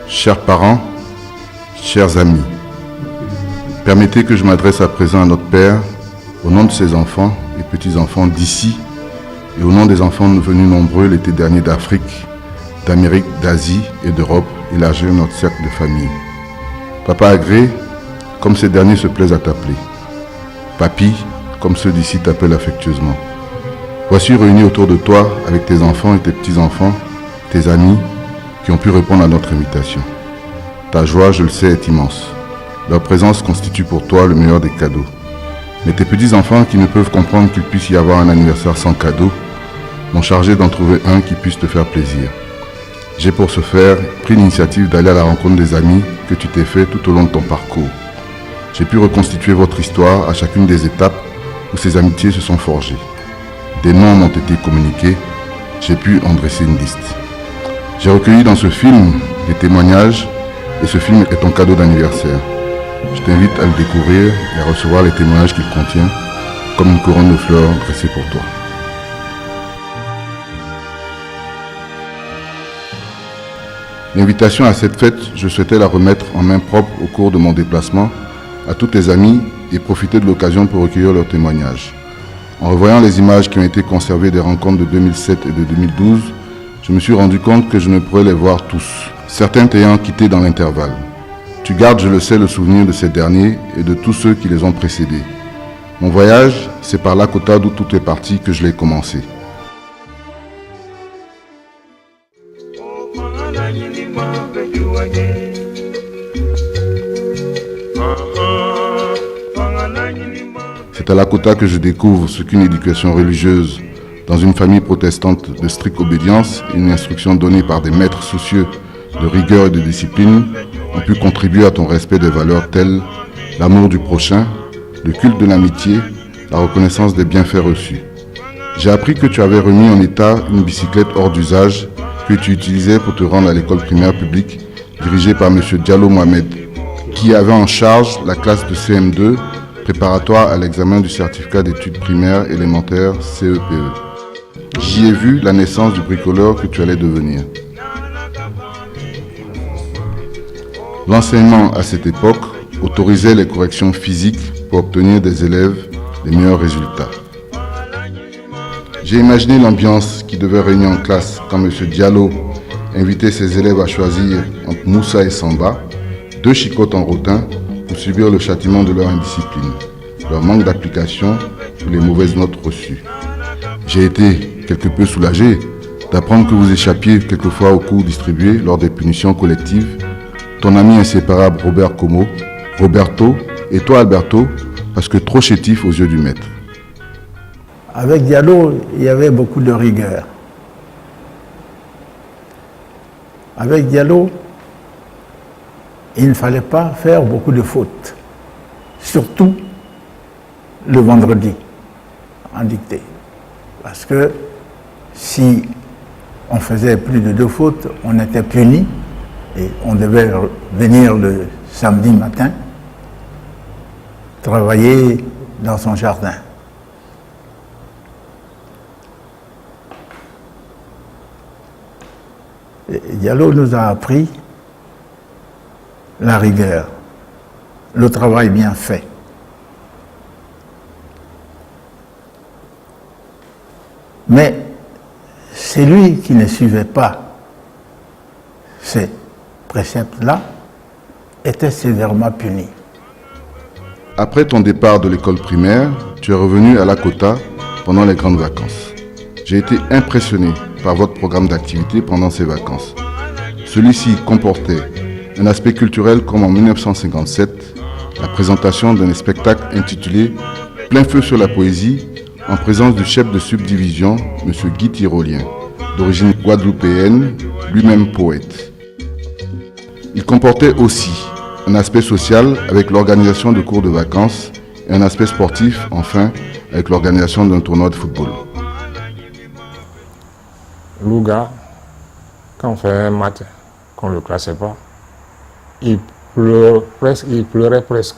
Chers parents, chers amis, permettez que je m'adresse à présent à notre Père, au nom de ses enfants et petits-enfants d'ici, et au nom des enfants venus nombreux l'été dernier d'Afrique, d'Amérique, d'Asie et d'Europe, élargir notre cercle de famille. Papa Agré, comme ces derniers se plaisent à t'appeler. Papy, comme ceux d'ici t'appellent affectueusement. Voici réunis autour de toi avec tes enfants et tes petits-enfants, tes amis, qui ont pu répondre à notre invitation. Ta joie, je le sais, est immense. Leur présence constitue pour toi le meilleur des cadeaux. Mais tes petits-enfants qui ne peuvent comprendre qu'il puisse y avoir un anniversaire sans cadeau m'ont chargé d'en trouver un qui puisse te faire plaisir. J'ai pour ce faire pris l'initiative d'aller à la rencontre des amis que tu t'es fait tout au long de ton parcours. J'ai pu reconstituer votre histoire à chacune des étapes où ces amitiés se sont forgées. Des noms m'ont été communiqués, j'ai pu en dresser une liste. J'ai recueilli dans ce film des témoignages et ce film est ton cadeau d'anniversaire. Je t'invite à le découvrir et à recevoir les témoignages qu'il contient comme une couronne de fleurs dressée pour toi. L'invitation à cette fête, je souhaitais la remettre en main propre au cours de mon déplacement à tous tes amis et profiter de l'occasion pour recueillir leurs témoignages. En revoyant les images qui ont été conservées des rencontres de 2007 et de 2012, je me suis rendu compte que je ne pourrais les voir tous, certains t'ayant quitté dans l'intervalle. Tu gardes, je le sais, le souvenir de ces derniers et de tous ceux qui les ont précédés. Mon voyage, c'est par Lakota d'où tout est parti que je l'ai commencé. C'est à Lakota que je découvre ce qu'une éducation religieuse dans une famille protestante de stricte obédience et une instruction donnée par des maîtres soucieux de rigueur et de discipline ont pu contribuer à ton respect des valeurs telles l'amour du prochain, le culte de l'amitié, la reconnaissance des bienfaits reçus. J'ai appris que tu avais remis en état une bicyclette hors d'usage que tu utilisais pour te rendre à l'école primaire publique dirigée par M. Diallo Mohamed, qui avait en charge la classe de CM2 préparatoire à l'examen du certificat d'études primaires élémentaires CEPE. J'y ai vu la naissance du bricoleur que tu allais devenir. L'enseignement à cette époque autorisait les corrections physiques pour obtenir des élèves les meilleurs résultats. J'ai imaginé l'ambiance qui devait régner en classe quand M. Diallo invitait ses élèves à choisir entre Moussa et Samba, deux chicottes en rotin pour subir le châtiment de leur indiscipline, leur manque d'application ou les mauvaises notes reçues. J'ai été quelque peu soulagé d'apprendre que vous échappiez quelquefois aux cours distribués lors des punitions collectives. Ton ami inséparable Roberto, et toi Alberto, parce que trop chétif aux yeux du maître. Avec Diallo, il y avait beaucoup de rigueur. Avec Diallo, il ne fallait pas faire beaucoup de fautes, surtout le vendredi en dictée. Parce que si on faisait plus de 2 fautes, on était puni et on devait venir le samedi matin travailler dans son jardin. Et Diallo nous a appris la rigueur, le travail bien fait. Mais celui qui ne suivait pas ces préceptes-là était sévèrement puni. Après ton départ de l'école primaire, tu es revenu à Lakota pendant les grandes vacances. J'ai été impressionné par votre programme d'activité pendant ces vacances. Celui-ci comportait un aspect culturel comme en 1957, la présentation d'un spectacle intitulé « Plein feu sur la poésie » en présence du chef de subdivision, M. Guy Tyrolien, d'origine guadeloupéenne, lui-même poète. Il comportait aussi un aspect social avec l'organisation de cours de vacances et un aspect sportif, enfin, avec l'organisation d'un tournoi de football. Louga, quand on fait un match, qu'on ne le classait pas, il pleurait presque.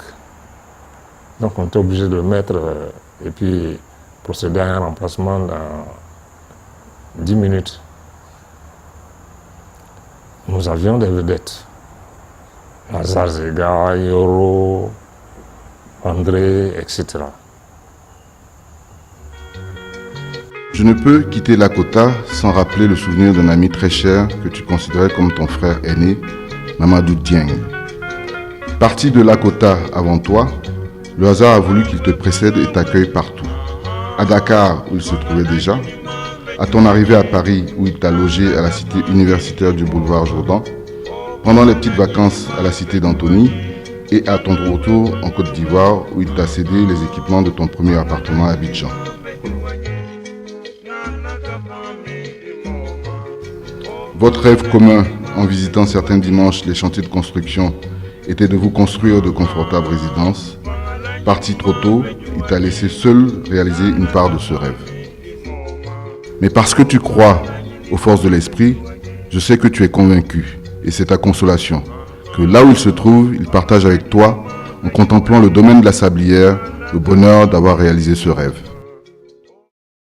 Donc on était obligé de le mettre et puis procéder à un remplacement dans 10 minutes. Nous avions des vedettes. Lazare Zega, Yoro, André, etc. Je ne peux quitter Lakota sans rappeler le souvenir d'un ami très cher que tu considérais comme ton frère aîné, Mamadou Dieng. Parti de Lakota avant toi, le hasard a voulu qu'il te précède et t'accueille partout. À Dakar, où il se trouvait déjà, à ton arrivée à Paris, où il t'a logé à la cité universitaire du boulevard Jourdan, pendant les petites vacances à la cité d'Antony, et à ton retour en Côte d'Ivoire, où il t'a cédé les équipements de ton premier appartement à Abidjan. Votre rêve commun, en visitant certains dimanches les chantiers de construction, était de vous construire de confortables résidences. Parti trop tôt, il t'a laissé seul réaliser une part de ce rêve. Mais parce que tu crois aux forces de l'esprit, je sais que tu es convaincu, et c'est ta consolation, que là où il se trouve, il partage avec toi, en contemplant le domaine de la sablière, le bonheur d'avoir réalisé ce rêve.